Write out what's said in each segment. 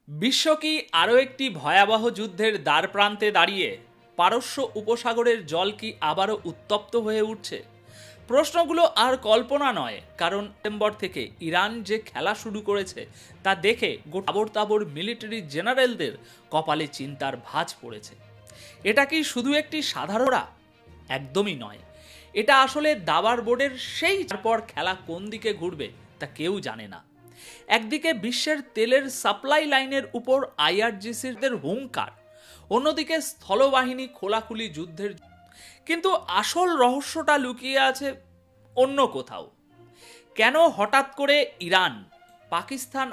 বিশ্ব কি আরও একটি ভয়াবহ যুদ্ধের দ্বারপ্রান্তে দাঁড়িয়ে? পারস্য উপসাগরের জল কি আবারও উত্তপ্ত হয়ে উঠছে? প্রশ্নগুলো আর কল্পনা নয়, কারণ সেপ্টেম্বর থেকে ইরান যে খেলা শুরু করেছে তা দেখে তাবড় তাবড় মিলিটারি জেনারেলদের কপালে চিন্তার ভাঁজ পড়েছে। এটা কি শুধু একটি সাধারণ? একদমই নয়। এটা আসলে দাবার বোর্ডের সেই, তারপর খেলা কোন দিকে ঘুরবে তা কেউ জানে না। একদিকে বিশ্বের তেলের সাপ্লাই লাইনের উপর আইআরজিসির হুঙ্কার, অন্যদিকে স্থলবাহিনী খোলাখুলি যুদ্ধের। কিন্তু আসল রহস্যটা লুকিয়ে আছে অন্য কোথাও। কেন হঠাৎ করে ইরান পাকিস্তান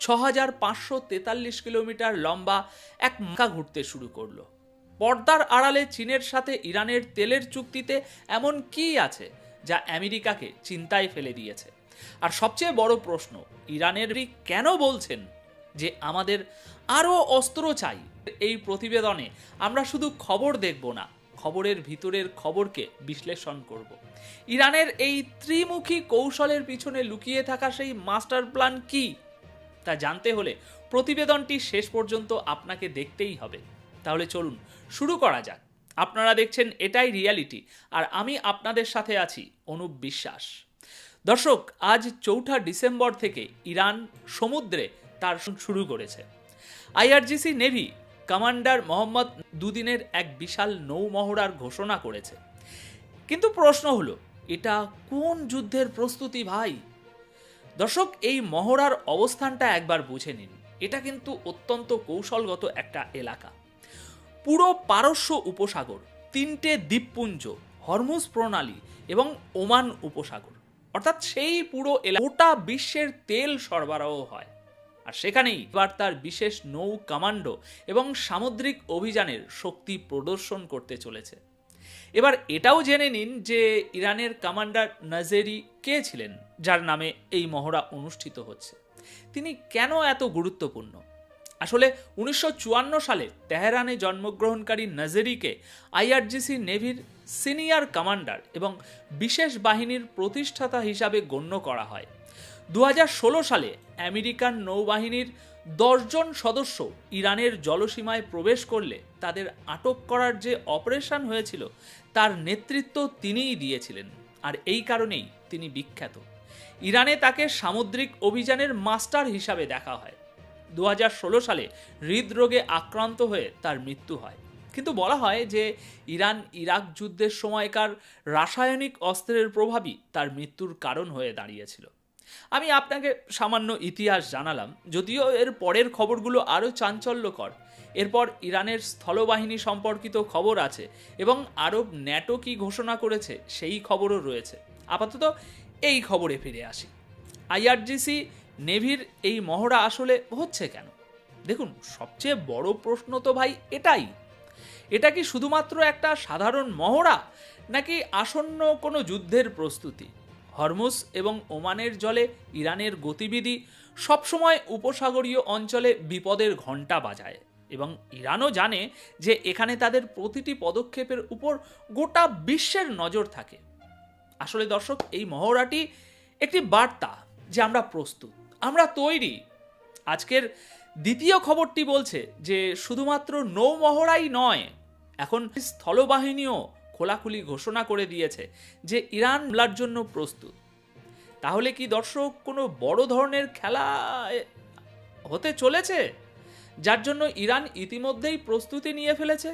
6543 কিলোমিটার লম্বা এক মাথা ঘুরতে শুরু করলো? পর্দার আড়ালে চীনের সাথে ইরানের তেলের চুক্তিতে এমন কি আছে যা আমেরিকাকে চিন্তায় ফেলে দিয়েছে? আর সবচেয়ে বড় প্রশ্ন, ইরানের কেন বলছেন যে আমাদের আরও অস্ত্র চাই? এই প্রতিবেদনে আমরা শুধু খবর দেখব না, খবরের ভিতরের খবরকে বিশ্লেষণ করব। ইরানের এই ত্রিমুখী কৌশলের পিছনে লুকিয়ে থাকা সেই মাস্টার প্ল্যান কি তা জানতে হলে প্রতিবেদনটি শেষ পর্যন্ত আপনাকে দেখতেই হবে। তাহলে চলুন শুরু করা যাক। আপনারা দেখছেন এটাই রিয়ালিটি, আর আমি আপনাদের সাথে আছি অনুপ বিশ্বাস। দর্শক, আজ 4 ডিসেম্বর থেকে ইরান সমুদ্রে তার শুরু করেছে। আইআরজিসি নেভি কমান্ডার মোহাম্মদ দুদিনের এক বিশাল নৌমহড়ার ঘোষণা করেছে। কিন্তু প্রশ্ন হলো, এটা কোন যুদ্ধের প্রস্তুতি ভাই? দর্শক, এই মহড়ার অবস্থানটা একবার বুঝে নিন। এটা কিন্তু অত্যন্ত কৌশলগত একটা এলাকা। পুরো পারস্য উপসাগর, 3টে দ্বীপপুঞ্জ, হরমুজ প্রণালী এবং ওমান উপসাগর, অর্থাৎ সেই পুরো গোটা বিশ্বের তেল সরবরাহ হয়। আর সেখানেই এবার তার বিশেষ নৌ কমান্ডো এবং সামুদ্রিক অভিযানের শক্তি প্রদর্শন করতে চলেছে। এবার এটাও জেনে নিন যে ইরানের কমান্ডার নাজেরি কে ছিলেন, যার নামে এই মহড়া অনুষ্ঠিত হচ্ছে। তিনি কেন এত গুরুত্বপূর্ণ? আসলে 1954 সালে তেহরানে জন্মগ্রহণকারী নাজেরিকে আইআরজিসি নেভির সিনিয়র কমান্ডার এবং বিশেষ বাহিনীর প্রতিষ্ঠাতা হিসাবে গণ্য করা হয়। 2016 সালে আমেরিকান নৌবাহিনীর 10 জন সদস্য ইরানের জলসীমায় প্রবেশ করলে তাদের আটক করার যে অপারেশন হয়েছিল তার নেতৃত্ব তিনিই দিয়েছিলেন, আর এই কারণেই তিনি বিখ্যাত। ইরানে তাকে সামুদ্রিক অভিযানের মাস্টার হিসাবে দেখা হয়। 2016 সালে হৃদরোগে আক্রান্ত হয়ে তার মৃত্যু হয়। কিন্তু বলা হয় যে ইরান ইরাক যুদ্ধের সময়কার রাসায়নিক অস্ত্রের প্রভাবই তার মৃত্যুর কারণ হয়ে দাঁড়িয়েছিল। আমি আপনাকে সামান্য ইতিহাস জানালাম, যদিও এর পরের খবরগুলো আরও চাঞ্চল্যকর। এরপর ইরানের স্থলবাহিনী সম্পর্কিত খবর আছে এবং আরব ন্যাটো কি ঘোষণা করেছে সেই খবরও রয়েছে। আপাতত এই খবরে ফিরে আসি। আইআরজিসি নেভির এই মহড়া আসলে হচ্ছে কেন? দেখুন, সবচেয়ে বড় প্রশ্ন তো ভাই এটাই। এটা কি শুধুমাত্র একটা সাধারণ মহড়া, নাকি আসন্ন কোনো যুদ্ধের প্রস্তুতি? হরমুজ এবং ওমানের জলে ইরানের গতিবিধি সবসময় উপসাগরীয় অঞ্চলে বিপদের ঘণ্টা বাজায়, এবং ইরানও জানে যে এখানে তাদের প্রতিটি পদক্ষেপের উপর গোটা বিশ্বের নজর থাকে। আসলে দর্শক, এই মহড়াটি একটি বার্তা যে আমরা প্রস্তুত, আমরা তৈরি। আজকের দ্বিতীয় খবরটি বলছে যে শুধুমাত্র নৌ মহড়াই নয়, এখন স্থলবাহিনীও খোলাখুলি ঘোষণা করে দিয়েছে যে ইরান হামলার জন্য প্রস্তুত। তাহলে কি দর্শক কোনো বড় ধরনের খেলা হতে চলেছে, যার জন্য ইরান ইতিমধ্যেই প্রস্তুতি নিয়ে ফেলেছে?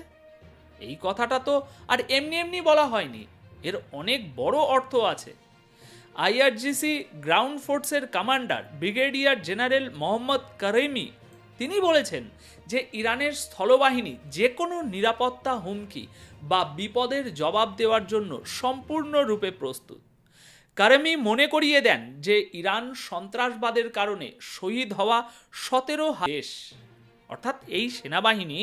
এই কথাটা তো আর এমনি এমনি বলা হয়নি, এর অনেক বড় অর্থ আছে। আইআরজিসি গ্রাউন্ড ফোর্সের কমান্ডার ব্রিগেডিয়ার জেনারেল মোহাম্মদ কারেমি তিনি বলেছেন যে ইরানের স্থলবাহিনী যে কোনো নিরাপত্তা হুমকি বা বিপদের জবাব দেওয়ার জন্য সম্পূর্ণরূপে প্রস্তুত। কারেমি মনে করিয়ে দেন যে ইরান সন্ত্রাসবাদের কারণে শহীদ হওয়া 17 দেশ, অর্থাৎ এই সেনাবাহিনী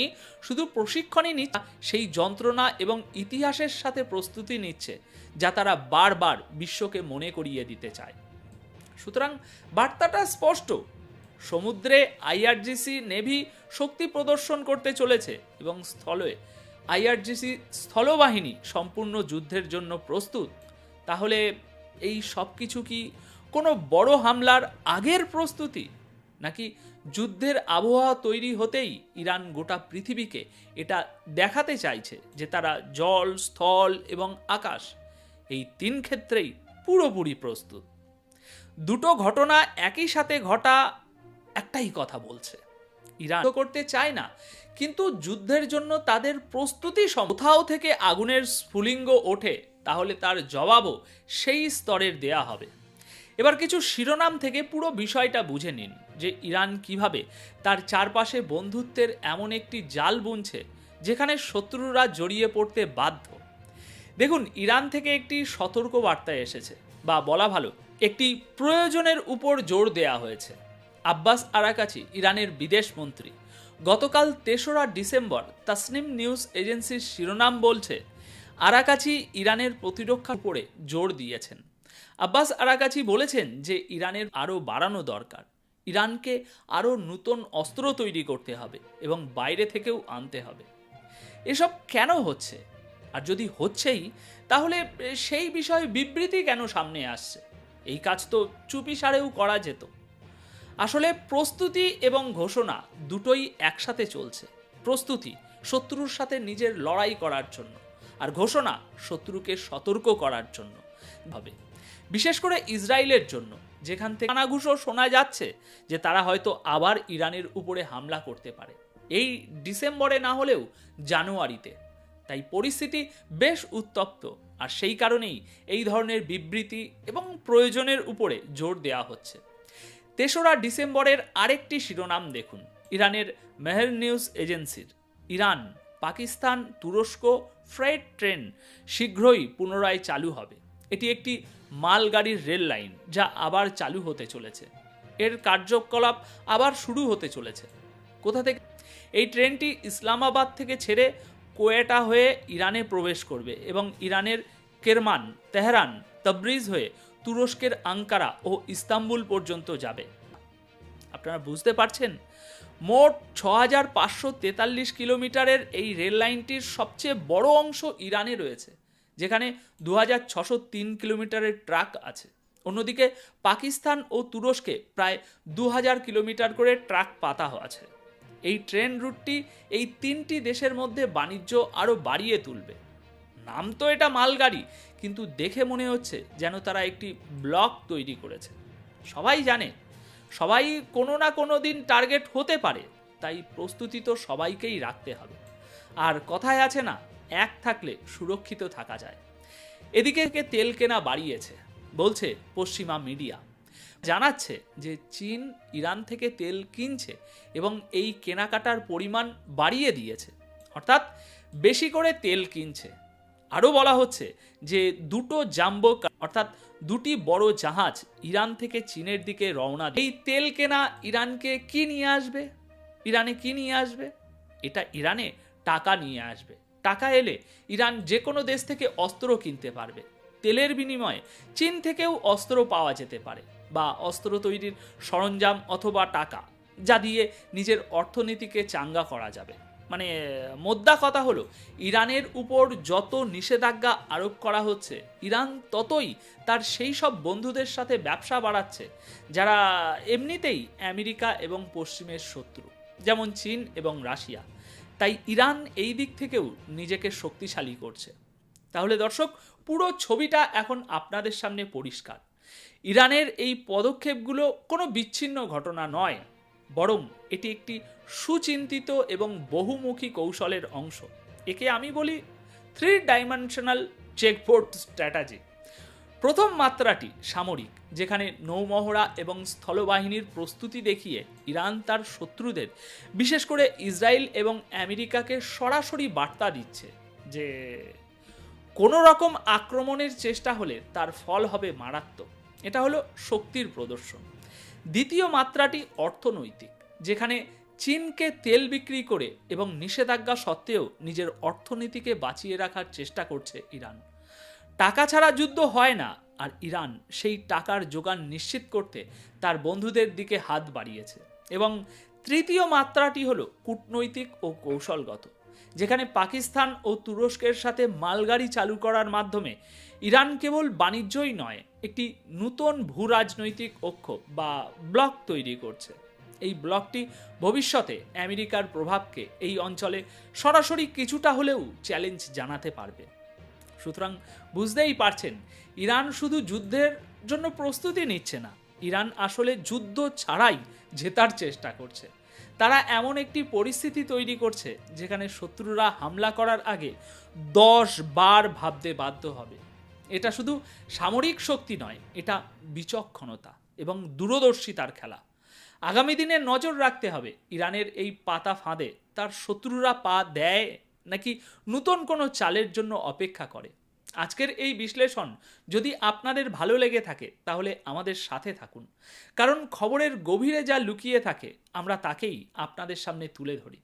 শুধু প্রশিক্ষণই নিচ্ছে, সেই যন্ত্রণা এবং ইতিহাসের সাথে প্রস্তুতি নিচ্ছে যা তারা বারবার বিশ্বকে মনে করিয়ে দিতে চায়। সুতরাং বার্তাটা স্পষ্ট, সমুদ্রে আইআরজিসি নেভি শক্তি প্রদর্শন করতে চলেছে এবং স্থলে আইআরজিসি স্থলবাহিনী সম্পূর্ণ যুদ্ধের জন্য প্রস্তুত। তাহলে এই সব কিছু কি কোনো বড় হামলার আগের প্রস্তুতি, নাকি যুদ্ধের আবহাওয়া তৈরি হতেই ইরান গোটা পৃথিবীকে এটা দেখাতে চাইছে যে তারা জল, স্থল এবং আকাশ এই তিন ক্ষেত্রেই পুরোপুরি প্রস্তুত। দুটো ঘটনা একই সাথে ঘটা একটাই কথা বলছে, ইরান করতে চায় না, কিন্তু যুদ্ধের জন্য তাদের প্রস্তুতি কোথাও থেকে আগুনের স্ফুলিঙ্গ ওঠে তাহলে তার জবাবও সেই স্তরের দেয়া হবে। এবার কিছু শিরোনাম থেকে পুরো বিষয়টা বুঝে নিন যে ইরান কিভাবে তার চারপাশে বন্ধুত্বের এমন একটি জাল বুনছে যেখানে শত্রুরা জড়িয়ে পড়তে বাধ্য। দেখুন, ইরান থেকে একটি সতর্ক বার্তা এসেছে, বা বলা ভালো একটি প্রয়োজনের উপর জোর দেয়া হয়েছে। আব্বাস আরাকাচি, ইরানের বিদেশ মন্ত্রী, গতকাল ৩রা ডিসেম্বর তাসনিম নিউজ এজেন্সির শিরোনাম বলছে, আরাকাচি ইরানের প্রতিরক্ষার উপরে জোর দিয়েছেন। আব্বাস আরাকাচি বলেছেন যে ইরানের আরও বাড়ানো দরকার, ইরানকে আরও নতুন অস্ত্র তৈরি করতে হবে এবং বাইরে থেকেও আনতে হবে। এসব কেন হচ্ছে? আর যদি হচ্ছেই, তাহলে সেই বিষয়ে বিবৃতি কেন সামনে আসছে? এই কাজ তো চুপিসারেও করা যেত। আসলে প্রস্তুতি এবং ঘোষণা দুটোই একসাথে চলছে। প্রস্তুতি শত্রুর সাথে নিজের লড়াই করার জন্য, আর ঘোষণা শত্রুকে সতর্ক করার জন্য হবে। বিশেষ করে ইসরায়েলের জন্য, যেখান থেকে কানাঘুষো শোনা যাচ্ছে যে তারা হয়তো আবার ইরানের উপরে হামলা করতে পারে, এই ডিসেম্বরে না হলেও জানুয়ারিতে। তাই পরিস্থিতি বেশ উত্তপ্ত, আর সেই কারণেই এই ধরনের বিবৃতি এবং প্রয়োজনের উপরে জোর দেওয়া হচ্ছে। ৩রা ডিসেম্বরের আরেকটি শিরোনাম দেখুন ইরানের মেহের নিউজ এজেন্সির, ইরান, পাকিস্তান, তুরস্ক ফ্রেট ট্রেন শীঘ্রই পুনরায় চালু হবে। এটি একটি মালগাড়ির রেল লাইন যা আবার চালু হতে চলেছে। এর কার্যকলাপ আবার শুরু হতে চলেছে। কোথা থেকে? এই ট্রেনটি ইসলামাবাদ থেকে ছেড়ে কোয়েটা হয়ে ইরানে প্রবেশ করবে এবং ইরানের কেরমান, তেহরান, তবরিজ হয়ে তুরস্কের আঙ্কারা ও ইস্তাম্বুল পর্যন্ত যাবে। আপনারা বুঝতে পারছেন, মোট ৬৫৪৩ কিলোমিটারের এই রেল লাইনটির সবচেয়ে বড় অংশ ইরানে রয়েছে, যেখানে ২৬০৩ কিলোমিটারের ট্র্যাক আছে। অন্যদিকে পাকিস্তান ও তুরস্কে প্রায় ২০০০ কিলোমিটার করে ট্র্যাক পাতা আছে। এই ট্রেন রুটটি এই তিনটি দেশের মধ্যে বাণিজ্য আরও বাড়িয়ে তুলবে। নাম তো এটা মালগাড়ি, কিন্তু দেখে মনে হচ্ছে যেন তারা একটি ব্লক তৈরি করেছে। সবাই জানে সবাই কোনো না কোনো দিন টার্গেট হতে পারে, তাই প্রস্তুতি তো সবাইকেই রাখতে হবে। আর কথায় আছে না, এক থাকলে সুরক্ষিত থাকা যায়। এদিকে তেল কেনা বাড়িয়েছে বলছে পশ্চিমা মিডিয়া, জানাচ্ছে যে চীন ইরান থেকে তেল কিনছে এবং এই কেনাকাটার পরিমাণ বাড়িয়ে দিয়েছে, অর্থাৎ বেশি করে তেল কিনছে। আরও বলা হচ্ছে যে দুটো জাম্বো, অর্থাৎ দুটি বড় জাহাজ ইরান থেকে চীনের দিকে রওনা। এই তেল কেনা ইরানকে কি নিয়ে আসবে? ইরানে কি নিয়ে আসবে? এটা ইরানে টাকা নিয়ে আসবে। টাকা এলে ইরান যে কোনো দেশ থেকে অস্ত্র কিনতে পারবে। তেলের বিনিময়ে চীন থেকেও অস্ত্র পাওয়া যেতে পারে, বা অস্ত্র তৈরির সরঞ্জাম অথবা টাকা, যা দিয়ে নিজের অর্থনীতিকে চাঙ্গা করা যাবে। মানে মোদ্দা কথা হলো, ইরানের উপর যত নিষেধাজ্ঞা আরোপ করা হচ্ছে, ইরান ততই তার সেই সব বন্ধুদের সাথে ব্যবসা বাড়াচ্ছে যারা এমনিতেই আমেরিকা এবং পশ্চিমের শত্রু, যেমন চীন এবং রাশিয়া। তাই ইরান এই দিক থেকেও নিজেকে শক্তিশালী করছে। তাহলে দর্শক, পুরো ছবিটা এখন আপনাদের সামনে পরিষ্কার। ইরানের এই পদক্ষেপগুলো কোনো বিচ্ছিন্ন ঘটনা নয়, বরং এটি একটি সুচিন্তিত এবং বহুমুখী কৌশলের অংশ। একে আমি বলি 3 ডাইমেনশনাল চেকপোর্ট স্ট্র্যাটেজি। প্রথম মাত্রাটি সামরিক, যেখানে নৌমহড়া এবং স্থলবাহিনীর প্রস্তুতি দেখিয়ে ইরান তার শত্রুদের, বিশেষ করে ইসরায়েল এবং আমেরিকাকে সরাসরি বার্তা দিচ্ছে যে কোনো রকম আক্রমণের চেষ্টা হলে তার ফল হবে মারাত্মক। এটা হলো শক্তির প্রদর্শন। দ্বিতীয় মাত্রাটি অর্থনৈতিক, যেখানে চীনকে তেল বিক্রি করে এবং নিষেধাজ্ঞা সত্ত্বেও নিজের অর্থনীতিকে বাঁচিয়ে রাখার চেষ্টা করছে ইরান। টাকা ছাড়া যুদ্ধ হয় না, আর ইরান সেই টাকার যোগান নিশ্চিত করতে তার বন্ধুদের দিকে হাত বাড়িয়েছে। এবং তৃতীয় মাত্রাটি হলো কূটনৈতিক ও কৌশলগত, যেখানে পাকিস্তান ও তুরস্কের সাথে মালগাড়ি চালু করার মাধ্যমে ইরান কেবল বাণিজ্যই নয়, একটি নতুন ভূরাজনৈতিক অক্ষ বা ব্লক তৈরি করছে। এই ব্লকটি ভবিষ্যতে আমেরিকার প্রভাবকে এই অঞ্চলে সরাসরি কিছুটা হলেও চ্যালেঞ্জ জানাতে পারবে। সুতরাং বুঝতেই পারছেন, ইরান শুধু যুদ্ধের জন্য প্রস্তুতি নিচ্ছে না, ইরান আসলে যুদ্ধ ছাড়াই জেতার চেষ্টা করছে। তারা এমন একটি পরিস্থিতি তৈরি করছে যেখানে শত্রুরা হামলা করার আগে 10 বার ভাবতে বাধ্য হবে। এটা শুধু সামরিক শক্তি নয়, এটা বিচক্ষণতা এবং দূরদর্শিতার খেলা। আগামী দিনে নজর রাখতে হবে ইরানের এই পাতা ফাঁদে তার শত্রুরা পা দেয় নাকি নতুন কোনো চালের জন্য অপেক্ষা করে। আজকের এই বিশ্লেষণ যদি আপনাদের ভালো লেগে থাকে তাহলে আমাদের সাথে থাকুন, কারণ খবরের গভীরে যা লুকিয়ে থাকে আমরা তাকেই আপনাদের সামনে তুলে ধরি।